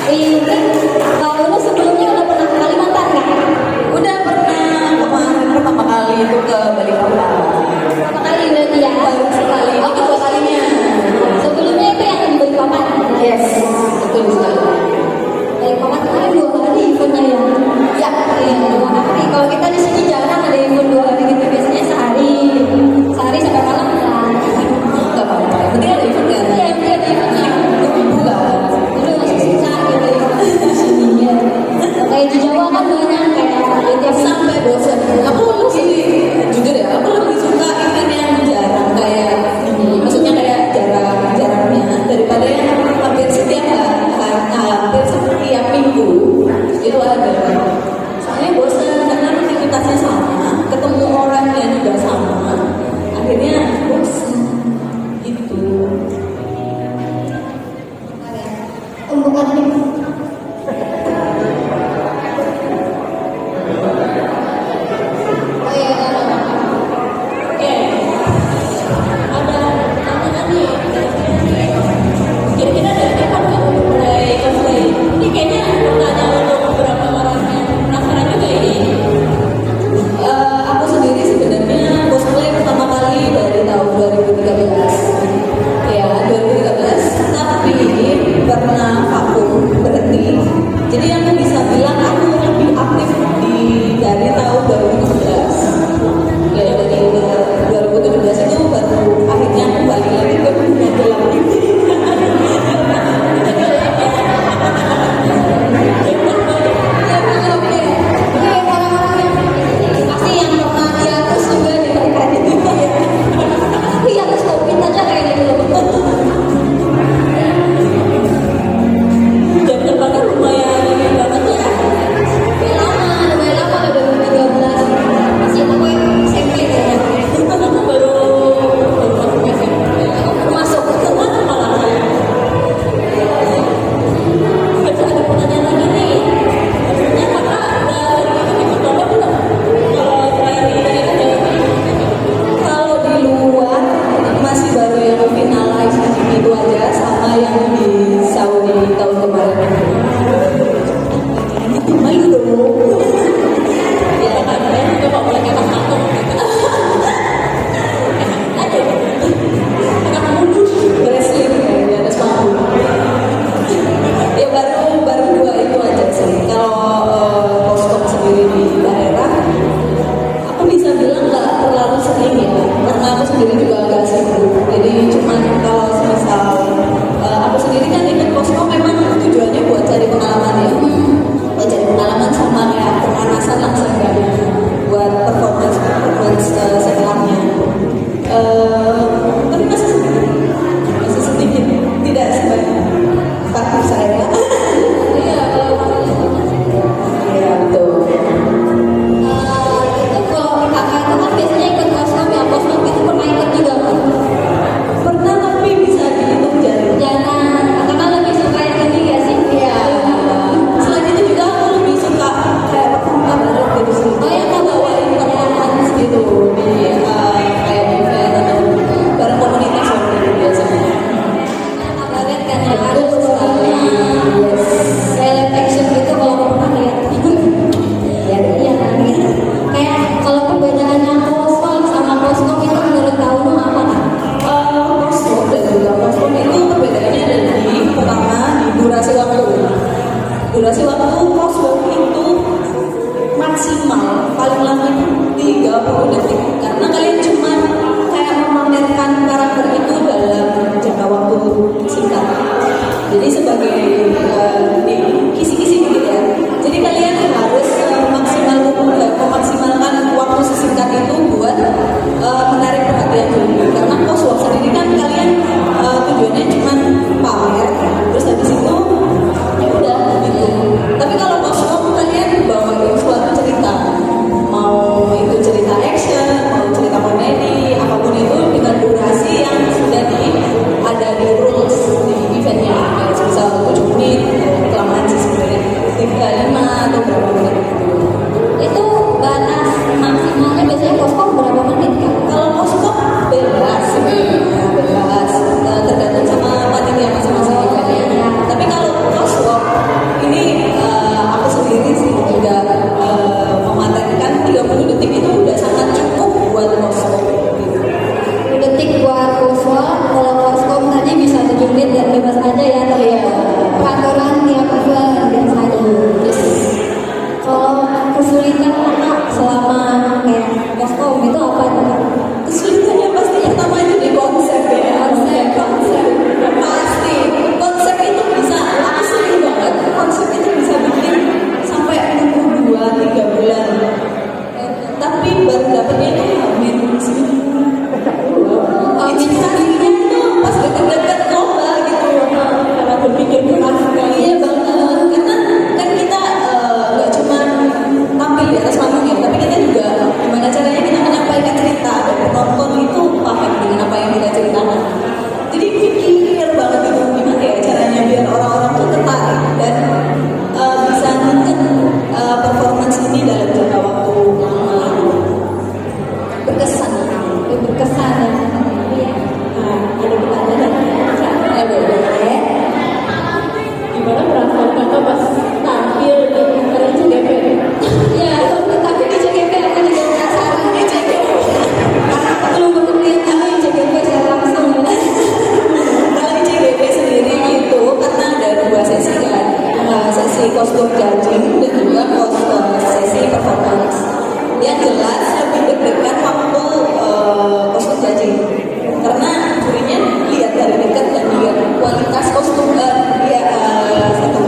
Ini kalau lu sebelumnya udah pernah ke Kalimantan nggak? Udah pernah kemarin pertama kali itu ke Balikpapan. Pertama kali berarti ya? Baru sekali, ini kedua kalinya. Sebelumnya itu yang di Balikpapan. Yes, betul sekali. Balikpapan kemarin 2 hari eventnya ya? Ya, Iya, 2 hari. Kalau kita di sini jarang ada event 2 hari gitu, biasanya sehari sampai malam kan. nggak apa-apa. Yang penting ada event kan? Iya, yang penting ada eventnya. Bukan. Dulu masih susah gitu di sini ya. Kayak di Jawa kan banyak kayak itu Sampai bosan. Aku gini, jujur ya, aku lebih suka event yang jarang kayak ini. Maksudnya kayak jarang-jarangnya daripada yang hampir setiap hampir setiap minggu itu ada. Soalnya bosan karena aktivitasnya sama, ketemu orangnya juga sama. Akhirnya bosan gitu. pembukaan ini. Oh iya, Oke, ada tantangan nih. Kira-kira ada apa nggak mulai cosplay? Ini kayaknya pertanyaan untuk beberapa orang yang penasaran juga ini. Aku sendiri sebenarnya cosplay pertama kali dari tahun 2013. Ya, 2013. Tapi pernah vakum berhenti. Jadi aku bisa bilang aku lebih aktif dari tahun 2017. Ya dari 2017 itu baru akhirnya aku balik lagi ke dunia gelap ini. Pasti yang pernah di atas juga di mereka itu ya. Tapi yang atas COVID aja kayaknya dulu. Jam terbangnya lumayan ini banget ya. Lumayan lama, udah 2013. Masih aku SMP kayaknya. Aku baru masuk SMP. Aku masuk malah. Ada pertanyaan lagi nih. Maksudnya kakak udah ikut lomba belum? Kalau terakhir ini ada. Kalau di luar masih baru yang finalize itu aja sama yang di Saudi tahun kemarin. Main dong. Ya kan, saya juga kok boleh kata satu. Ada. Anak mulus wrestling di atas panggung. Ya baru 2 itu aja sih. Kalau kostum sendiri di daerah, aku bisa bilang nggak terlalu sering ya. Karena aku sendiri juga agak sibuk. Jadi cuman kalau misal aku sendiri kan ikut kostum memang tujuannya buat cari pengalaman ya. Buat cari pengalaman sama kayak pemanasan lah seenggaknya buat performance setelahnya. Tapi masih sedikit tidak sebanyak partner saya. Iya, Ya betul. itu kalau kakak itu kan biasanya ikut kostum ya, kostum itu pernah ikut juga kan? Pernah tapi bisa dihitung jari. Jangan, karena lebih suka yang ini ya sih. Iya. Selain itu juga aku lebih suka kayak performa bareng gitu sih. Oh ya, Aku bawain performance gitu di kayak di event atau bareng komunitas seperti itu biasanya. enak banget kan ya, harus kayak live action gitu kalau aku pernah lihat. Ya iya kan gitu. Kayak kalau perbedaannya kostum sama kostum itu menurut kamu apa kan? Kostum dan juga kostum itu perbedaannya ada di pertama di durasi waktu. Durasi waktu kostum itu maksimal paling lama itu 30 detik karena kalian cuma kayak memamerkan karakter itu dalam jangka waktu singkat. Jadi sebagai kisi-kisi gitu ya. Jadi kalian harus memaksimalkan waktu sesingkat itu buat menarik perhatian publik. Karena koswalk sendiri kan kalian tujuannya cuma pamer, terus habis itu ya udah gitu. Tapi kalau koswalk kalian bawain suatu cerita, mau itu cerita action, mau cerita komedi, apapun itu dengan durasi yang sudah ada di rules di eventnya, kayak misal 7 menit, gimana perasaan kakak pas tampil di acara CGP? Ya, tapi di CGP aku juga penasaran di CGP. Belum pernah lihat apa di CGP secara langsung. Kalau di CGP sendiri itu karena ada dua sesi kan, sesi kostum judging dan juga sesi performance. Yang jelas lebih deg-degan waktu kostum judging karena jurinya lihat dari dekat dan lihat kualitas kostum satu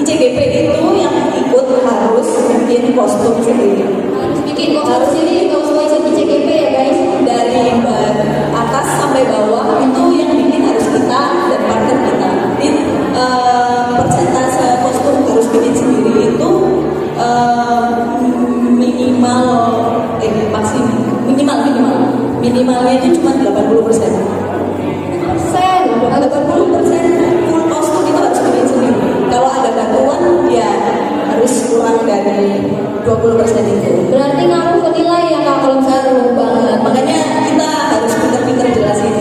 ICGP itu yang ikut harus bikin kostum sendiri. Harus bikin kostum sendiri kalau semua di CGP ya guys. Dari atas sampai bawah itu yang bikin harus kita dan partner kita. Jadi persentase kostum harus bikin sendiri itu minimalnya itu cuma 80%. 80% full kostum itu harus bikin sendiri. Kalau ada bantuan ya harus kurang dari 20% itu. Berarti ngaruh ke nilai ya kak kalau misalnya terlalu banget. Makanya kita harus pinter-pinter jelasin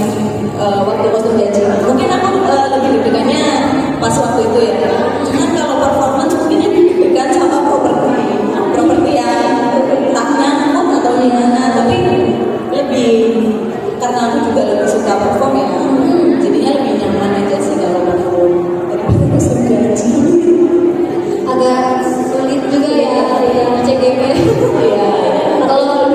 waktu kostum judging. Mungkin aku lebih deg-degannya pas waktu itu ya. Cuman kalau performance mungkinnya deg-degan sama properti yang tak nyangkut atau gimana. Tapi lebih karena aku juga lebih suka perform ya. Jadinya lebih nyaman aja sih kalau perform daripada kostum judging. Agak sulit juga ya yang CGP. Iya. Kalau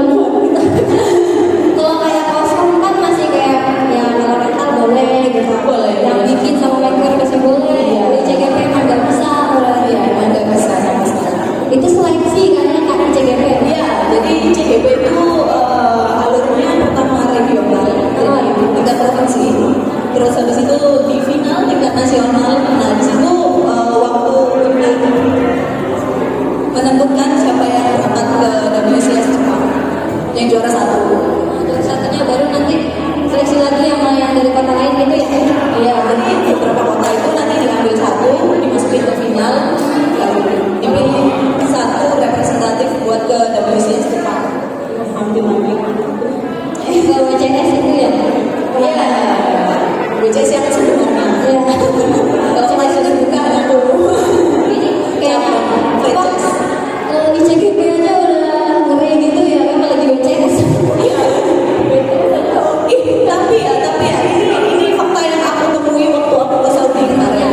kayak kostum kan masih kayak ya kalau rental boleh gitu. Boleh. Yang bikin sama maker masih boleh. Iya. Di CGP emang nggak bisa berarti ya. Emang nggak bisa sama sekali. Itu seleksi kan ya kak di CGP. Iya, jadi CGP itu alurnya pertama regional, jadi tingkat provinsi. Terus habis itu di final tingkat nasional. Nah di situ waktu untuk menentukan siapa yang berangkat ke WCS Jepang, yang juara satu. Dari satunya baru nanti seleksi lagi sama yang dari kota lain gitu ya. Iya, jadi beberapa kota itu nanti diambil satu, dimasukin ke final, lalu dipilih satu representatif buat ke WCS Jepang. Ke WCS itu ya. Iya, WCS yang sebenarnya. Iya. Kalau masih dibuka aku. Ini kayaknya Franchise. di CGP aja udah ngeri gitu ya kan lagi WCS. Tapi ya ini fakta yang aku temui waktu aku ke Saudi kemarin.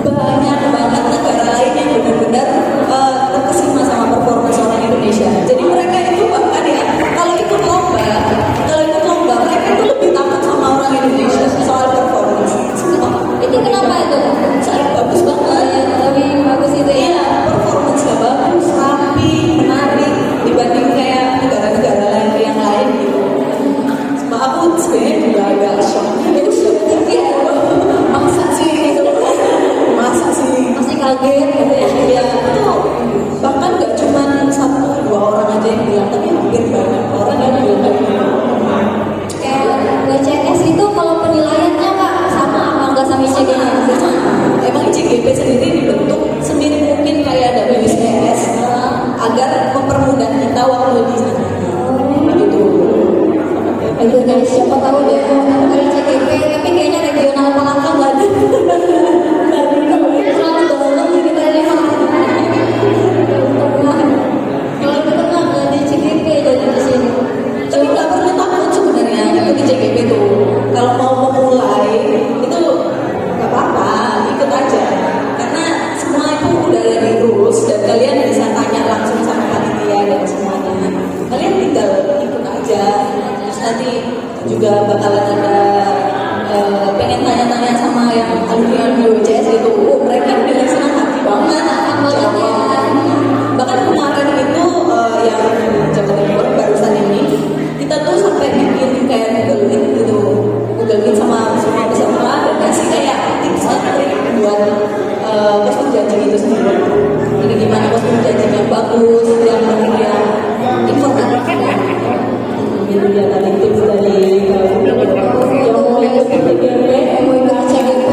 Banyak banget negara lain yang benar-benar terkesima sama performance orang Indonesia. Jadi mereka itu bahkan ya kalau ikut lomba mereka itu lebih takut sama orang Indonesia soal performance. Itu kenapa itu? Soalnya bagus banget. Lebih bagus itu ya. Iya, performance-nya bagus, rapi, menarik dibanding kayak negara-negara lain yang lain gitu. Sama aku sebenarnya juga agak shock. Itu shock ya. Masa sih gitu. Masa sih. Masih kaget gitu ya. Iya, itu bahkan gak cuma 1-2 orang aja yang bilang, tapi hampir banyak orang yang bilang kayak gitu. Kayak WCS itu kalau penilaiannya kak sama apa enggak sama ICGP? Emang ICGP sendiri dibentuk semiri mungkin kayak ada WCS agar mempermudah kita waktu di sana. Gitu. Itu guys, siapa tahu deh mau dari CGP tapi kayaknya regional Palangka nggak ada. Terlalu dalam gitu aja mah. Kalau kita mah nggak di CGP jadi di sini. Tapi nggak perlu takut sebenarnya ikut di CGP tuh. Kalau mau memulai itu nggak apa-apa, ikut aja. Karena semua itu udah ada rules dan kalian bisa tanya langsung sama panitia dan semuanya. Kalian tinggal ikut aja. Terus nanti juga bakalan ada pengen tanya-tanya sama yang alumni WCS gitu. Mereka dengan senang hati banget. Jawab. Bahkan kemarin itu yang Jawa Timur barusan ini kita tuh sampai bikin kayak Google Meet gitu, Google Meet sama semua peserta dan kasih kayak tips and trik buat kostum judging itu sendiri. Ini gimana kostum judging yang bagus, yang penting yang informatif. Itu dia tadi tips dari yang mau ikut CGP, Mau ikut CGP.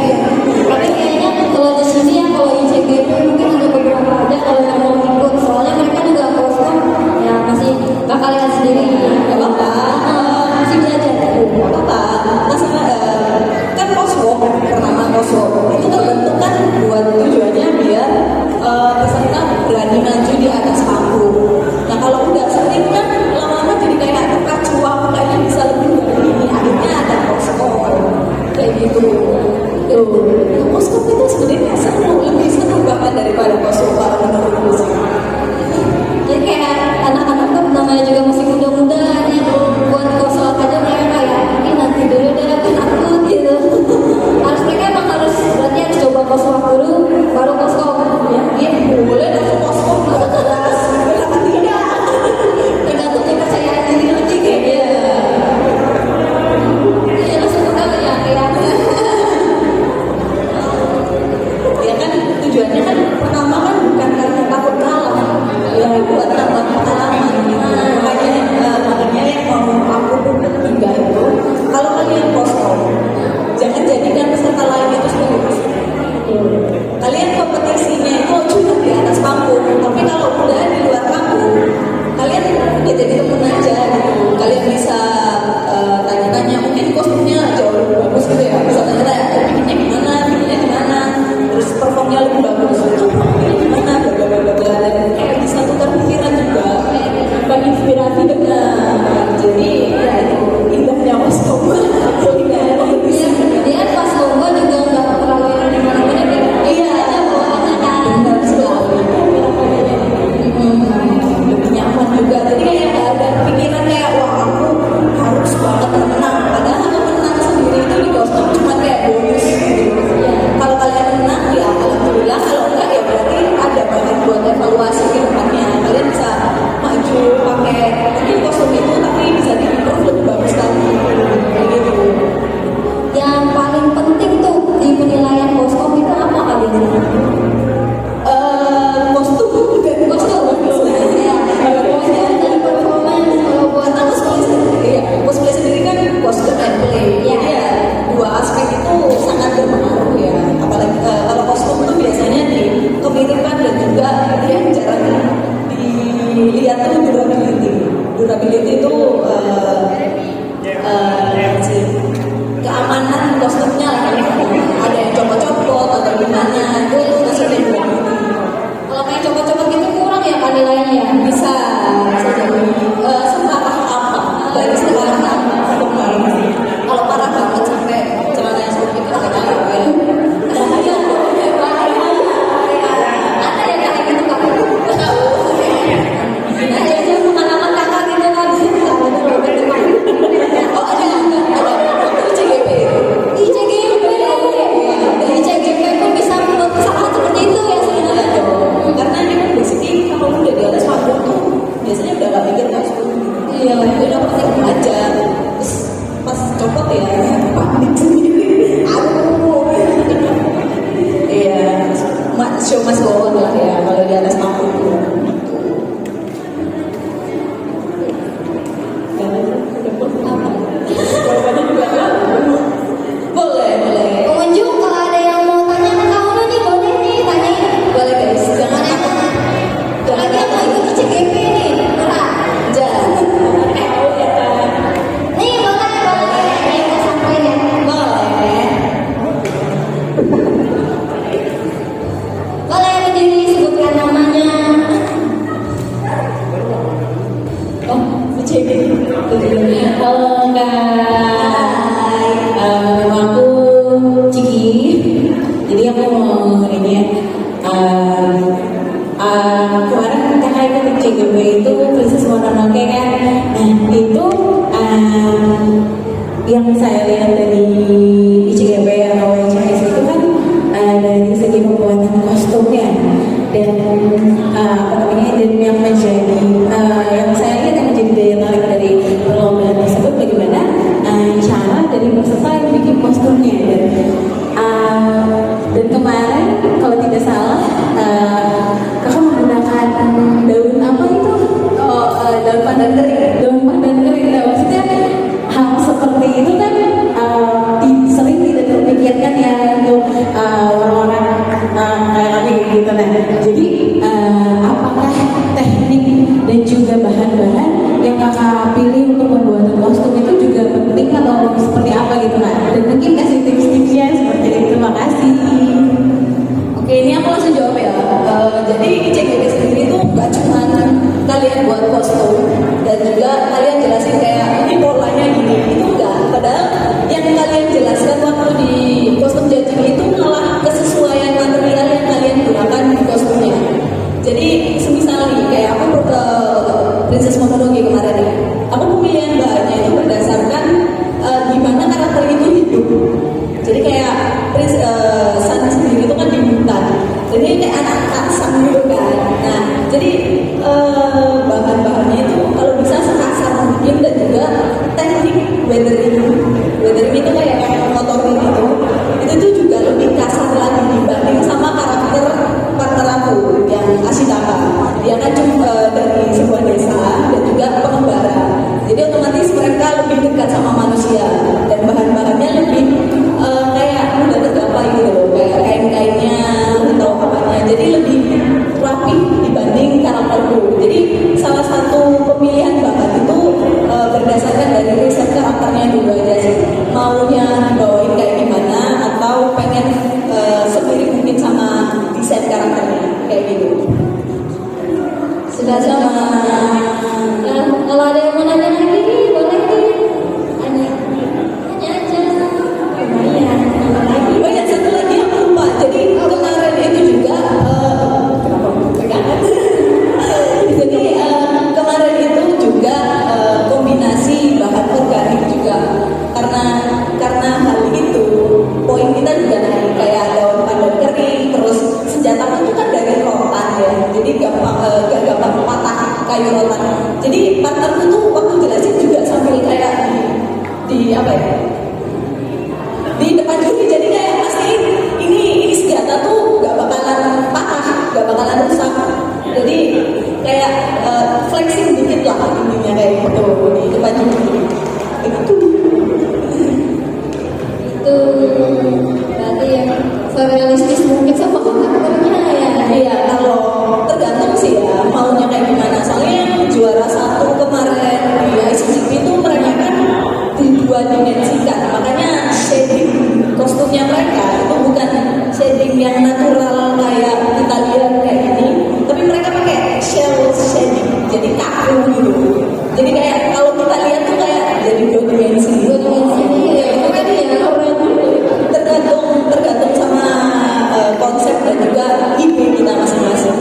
Tapi kayaknya kalau di sini ya kalau di CGP mungkin ada beberapa aja kalau yang mau ikut soalnya mereka juga kostum ya masih bakal lihat sendiri. nggak apa-apa. Masih belajar. Nggak apa-apa. Masalah kan Poswok pertama Poswok itu terbentuk kan 2018 baru koskom ya. Iya, boleh langsung kostum nggak jelas. Kenapa tidak? Tergantung kepercayaan diri nanti kayaknya. Iya langsung ke ya kayak. Ya kan tujuannya kan pertama kan bukan karena takut kalah, ya buat tambah pengalaman. Makanya yang mau aku bertiga itu, kalau kalian kostum, jangan jadikan peserta lain itu sebagai musuh. Kalian kompetisinya itu cuma di atas panggung, tapi kalau udah di luar panggung, kalian udah jadi temen aja gitu. Kalian bisa tanya-tanya, mungkin kostumnya jauh lebih bagus gitu ya. Bisa tanya-tanya, bikinnya gimana, terus performnya lebih bagus, bikinnya gimana, bla-bla-bla-bla. Dan kayak bisa tukar pikiran juga, bagi inspirasi dengan. Jadi ya itu indahnya kostum. Iya, dia pas lomba juga nggak terlalu yang di mana-mana kan. Iya, bawaannya kan. benar sekali. Lebih nyaman juga. Jadi kayak nggak ada pikiran kayak wah aku harus banget menang. Padahal aku menang sendiri itu di kostum cuma kayak bonus. Gitu. Kalau kalian menang ya alhamdulillah. Kalau enggak ya berarti ada bahan buat evaluasi ke depannya. Kalian bisa maju pakai mungkin kostum itu tapi bisa di-improve lebih bagus lagi. Kayak gitu. Yang paling penting tuh di penilaian kostum itu apa kalian? Kostum dan Kostum, ya. Kostum dan performance kalau buat cosplay sendiri, ya. Cosplay sendiri kan kostum dan play. Iya. Jadi ya dua aspek itu sangat berpengaruh ya. Apalagi kalau kostum itu biasanya di kemiripan dan juga yang jarang dilihat itu durability. Durability itu sih, keamanan kostumnya lah. Ada yang copot-copot atau gimana itu maksudnya durability. kalau kayak coba-coba gitu kurang ya penilaiannya. Bisa jadi separah apa dari separah apa kemarin. Kalau parah banget sampai celananya seperti itu agak jauh ya. Ada yang kayak gitu kak? Ada yang pengalaman kakak gitu kan? Oh ada waktu CGP. Di CGP, di CGP pun bisa membuat kesalahan seperti itu ya sebenarnya. Karena ini kan basically kalau udah di atas panggung tuh biasanya udah gak mikir kostum. Iya. Udah penting aja. Terus pas copot ya panik sendiri. Aduh. Iya, show must go on lah ya kalau di atas panggung. Boleh, boleh. Pengunjung kalau ada yang mau tanya ke kamu nih boleh nih tanyain. Boleh guys, jangan Mana apa. lagi yang mau ikut CGP nih? Berat. Jangan. Nih boleh. Nih kita sampai ya. Boleh. Boleh berdiri sebutkan namanya. Oh, CGP. Halo guys, nama aku Ciki. Jadi aku mau ini ya. Kemarin kakak ikut CGP itu Princess Mononoke kan. Nah itu yang saya lihat dari ICGP atau WCS itu kan dari segi pembuatan kostumnya dan apa namanya dan yang menjadi yang saya lihat yang menjadi daya tarik dari perlombaan tersebut bagaimana cara dari peserta yang bikin kostumnya dan kemarin kalau tidak salah kakak menggunakan daun apa itu daun pandan kering nah, maksudnya hal seperti itu kan sering tidak terpikirkan ya untuk orang-orang kayak kami gitu nah jadi apakah teknik dan juga bahan-bahan yang kakak pilih untuk pembuatan kostum itu juga penting atau seperti apa gitu kan dan mungkin kasih tips-tipsnya seperti itu. Terima kasih. Oke, ini aku langsung jawab ya. Jadi CGP sendiri tuh gak cuma kalian buat kostum dan juga kalian jelasin kayak ini polanya gini, itu enggak. Padahal yang kalian jelaskan waktu di kostum judging itu malah kesesuaian material yang kalian gunakan di kostumnya. Jadi semisal nih kayak aku ke Princess Mononoke kemarin ya, aku pemilihan bahannya itu berdasarkan gimana karakter itu hidup. Jadi kayak San sendiri itu kan di hutan. gak gampang patah kayu rotan. Jadi partnerku tuh waktu jelasin juga sambil kayak di apa ya, di depan juri, jadi kayak pasti ini senjata tuh gak bakalan patah, gak bakalan rusak. Jadi kayak flexing dikit lah intinya kayak gitu di depan juri. Itu berarti yang realistis mungkin sama karakternya ya. iya, kalau tergantung sih ya maunya kayak gimana. Soalnya yang juara 1 kemarin di ICCP itu mereka kan dua dimensikan, makanya shading kostumnya mereka itu bukan shading yang natural kayak kita lihat kayak gini, tapi mereka pakai shell shading, jadi kaku gitu. Jadi kayak kalau kita lihat tuh kayak jadi dua dimensi. Ya, itu kan ya Tergantung sama konsep dan juga ide kita masing-masing.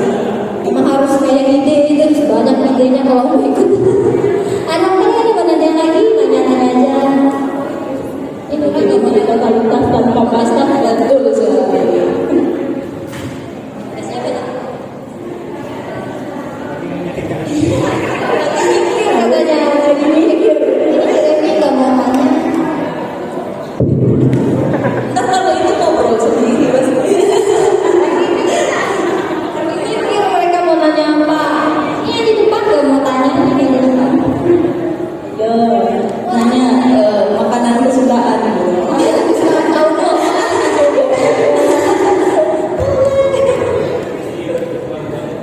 emang harus kayak ide itu harus banyak idenya kalau mau ikut. Anak-anak ada mana ada yang lagi nanya-nanya aja. Ini kan gak boleh totalitas tanpa pasang dan Betul sekali. siapa nih? Mikir katanya lagi mikir. Ini nggak mau tanya. Ntar kalau itu ngobrol sendiri pasti. Mikir mereka mau nanya apa. Ini di depan nggak mau tanya ini di depan. Ya, nanya makanan kesukaan gitu. Dia lebih suka tahu dong.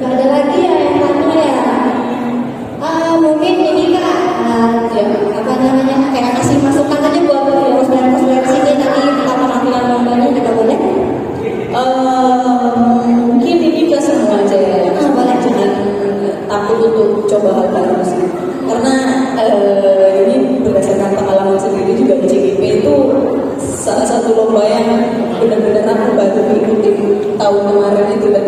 Gak ada lagi ya yang tanya ya. Mungkin ini kak, ya, apa namanya kayak kasih masukan aja buat cosplayer sini nanti kita penampilan lombanya juga boleh. Mungkin ini ke semua aja ya. Boleh. Jangan takut untuk coba hal baru sih. Karena ini berdasarkan pengalaman sendiri juga di CGP itu salah satu lomba yang benar-benar aku baru ikutin tahun kemarin itu, dan